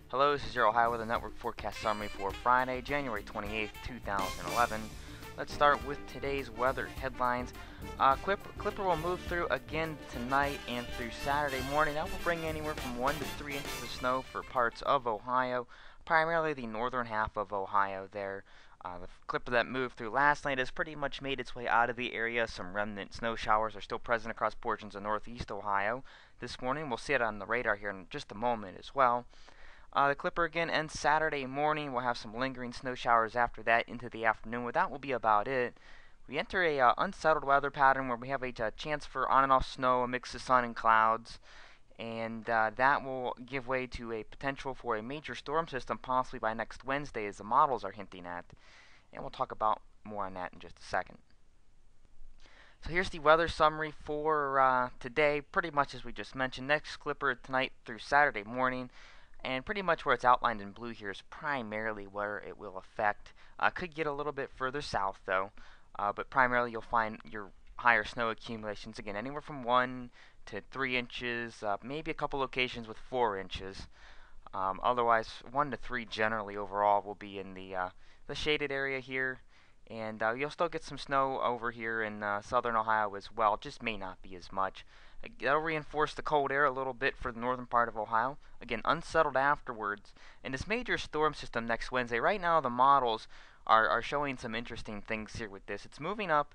Hello, this is your Ohio Weather Network forecast summary for Friday, January 28th, 2011. Let's start with today's weather headlines. Clipper will move through again tonight and through Saturday morning. That will bring anywhere from 1 to 3 inches of snow for parts of Ohio, primarily the northern half of Ohio there. The Clipper that moved through last night has pretty much made its way out of the area. Some remnant snow showers are still present across portions of northeast Ohio. This morning, we'll see it on the radar here in just a moment as well. The Clipper again ends Saturday morning. We'll have some lingering snow showers after that into the afternoon, but that will be about it. We enter a unsettled weather pattern where we have a chance for on and off snow, a mix of sun and clouds, and that will give way to a potential for a major storm system possibly by next Wednesday, as the models are hinting at. And we'll talk about more on that in just a second. So here's the weather summary for today, pretty much as we just mentioned. Next Clipper tonight through Saturday morning. And pretty much where it's outlined in blue here is primarily where it will affect. Could get a little bit further south though, but primarily you'll find your higher snow accumulations, again anywhere from 1 to 3 inches, maybe a couple locations with 4 inches. Otherwise 1 to 3 generally overall will be in the shaded area here. And you'll still get some snow over here in southern Ohio as well, just may not be as much. That'll reinforce the cold air a little bit for the northern part of Ohio. Again, unsettled afterwards. And this major storm system next Wednesday, right now the models are showing some interesting things here with this. It's moving up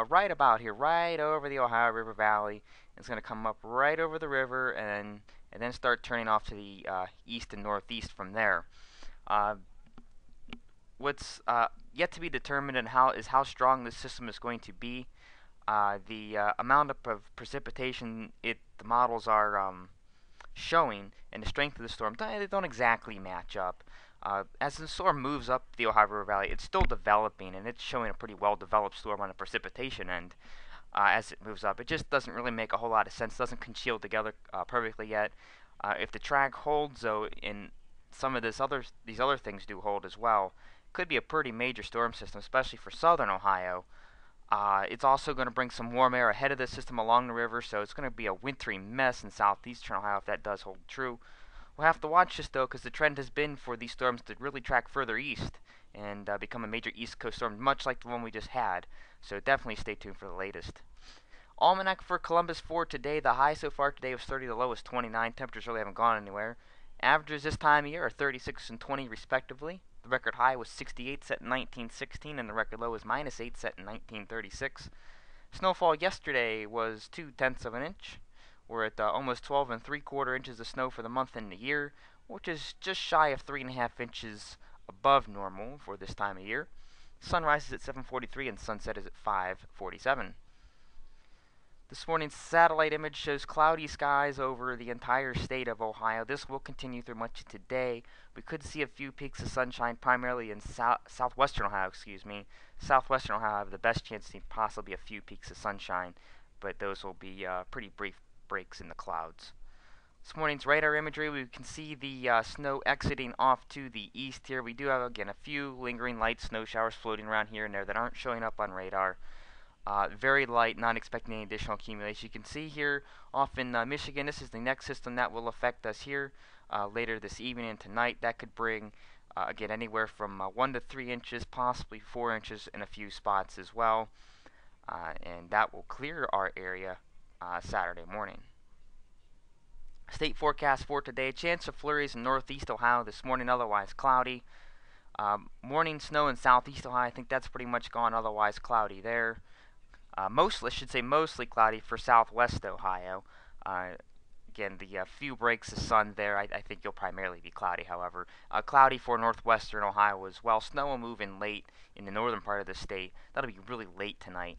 right about here, right over the Ohio River Valley. It's going to come up right over the river and then start turning off to the east and northeast from there. What's yet to be determined and how strong this system is going to be. The amount of precipitation the models are showing and the strength of the storm, they don't exactly match up. As the storm moves up the Ohio River Valley, it's still developing, and it's showing a pretty well-developed storm on the precipitation end as it moves up. It just doesn't really make a whole lot of sense, doesn't congeal together perfectly yet. If the track holds, though, and some of these other things do hold as well, could be a pretty major storm system, especially for southern Ohio. It's also going to bring some warm air ahead of the system along the river, so it's going to be a wintry mess in southeastern Ohio if that does hold true. We'll have to watch this, though, because the trend has been for these storms to really track further east and become a major east coast storm, much like the one we just had. So definitely stay tuned for the latest. Almanac for Columbus for today. The high so far today was 30, the low is 29. Temperatures really haven't gone anywhere. Averages this time of year are 36 and 20 respectively. The record high was 68, set in 1916, and the record low was -8, set in 1936. Snowfall yesterday was 0.2 of an inch. We're at almost 12 3/4 inches of snow for the month and the year, which is just shy of 3.5 inches above normal for this time of year. Sunrise is at 7:43 and sunset is at 5:47. This morning's satellite image shows cloudy skies over the entire state of Ohio. This will continue through much of today. We could see a few peaks of sunshine, primarily in southwestern Ohio. Southwestern Ohio have the best chance to see possibly a few peaks of sunshine, but those will be pretty brief breaks in the clouds. This morning's radar imagery, we can see the snow exiting off to the east here. We do have, again, a few lingering light snow showers floating around here and there that aren't showing up on radar. Very light, not expecting any additional accumulation. You can see here off in Michigan, this is the next system that will affect us here later this evening and tonight. That could bring, again, anywhere from 1 to 3 inches, possibly 4 inches in a few spots as well. And that will clear our area Saturday morning. State forecast for today, chance of flurries in northeast Ohio this morning, otherwise cloudy. Morning snow in southeast Ohio, I think that's pretty much gone, otherwise cloudy there. Mostly cloudy for southwest Ohio. Again, the few breaks of sun there, I think you'll primarily be cloudy, however. Cloudy for northwestern Ohio as well. Snow will move in late in the northern part of the state. That'll be really late tonight.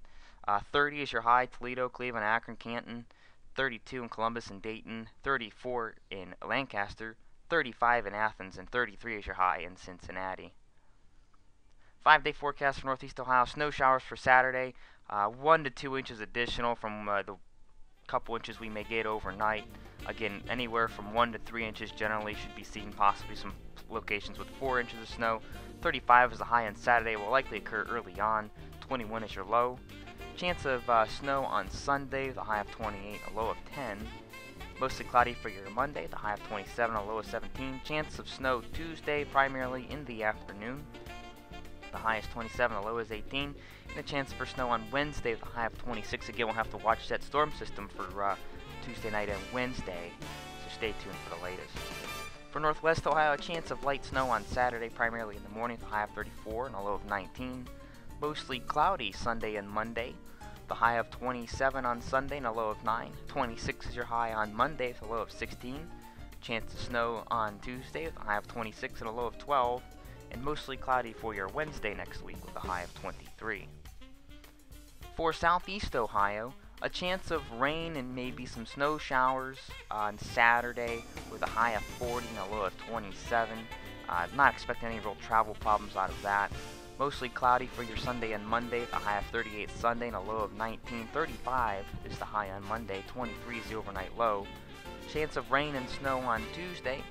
30 is your high, Toledo, Cleveland, Akron, Canton. 32 in Columbus and Dayton. 34 in Lancaster. 35 in Athens, and 33 is your high in Cincinnati. 5-day forecast for northeast Ohio. Snow showers for Saturday. 1 to 2 inches additional from the couple inches we may get overnight. Again, anywhere from 1 to 3 inches generally should be seen, possibly some locations with 4 inches of snow. 35 is the high on Saturday, will likely occur early on. 21 is your low. Chance of snow on Sunday, the high of 28, a low of 10. Mostly cloudy for your Monday, the high of 27, a low of 17. Chance of snow Tuesday, primarily in the afternoon. The high is 27, the low is 18. And a chance for snow on Wednesday, the high of 26. Again, we'll have to watch that storm system for Tuesday night and Wednesday, so stay tuned for the latest. For Northwest Ohio, a chance of light snow on Saturday, primarily in the morning, the high of 34 and a low of 19. Mostly cloudy Sunday and Monday, the high of 27 on Sunday and a low of 9. 26 is your high on Monday with a low of 16. Chance of snow on Tuesday with a high of 26 and a low of 12. And mostly cloudy for your Wednesday next week with a high of 23. For Southeast Ohio, a chance of rain and maybe some snow showers on Saturday with a high of 40 and a low of 27. Not expecting any real travel problems out of that. Mostly cloudy for your Sunday and Monday, the high of 38 Sunday and a low of 19. 35 is the high on Monday, 23 is the overnight low. Chance of rain and snow on Tuesday,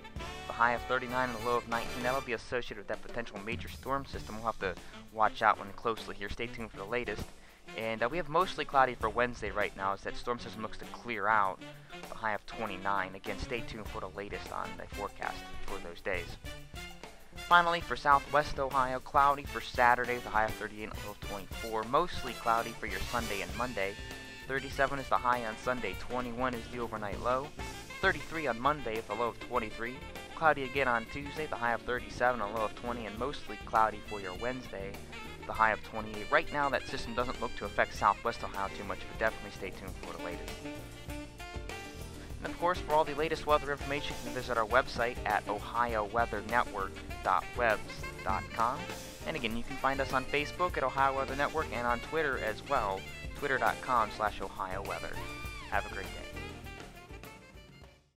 the high of 39 and a low of 19. That'll be associated with that potential major storm system. We'll have to watch out one closely here. Stay tuned for the latest. And we have mostly cloudy for Wednesday right now as that storm system looks to clear out. The high of 29. Again, stay tuned for the latest on the forecast for those days. Finally, for Southwest Ohio, cloudy for Saturday, the high of 38 and a low of 24. Mostly cloudy for your Sunday and Monday. 37 is the high on Sunday, 21 is the overnight low. 33 on Monday with a low of 23. Cloudy again on Tuesday, the high of 37 and a low of 20, and mostly cloudy for your Wednesday, the high of 28. Right now, that system doesn't look to affect Southwest Ohio too much, but definitely stay tuned for the latest. And of course, for all the latest weather information, you can visit our website at ohioweathernetwork.webs.com. And again, you can find us on Facebook at Ohio Weather Network and on Twitter as well, twitter.com/OhioWeather. Have a great day.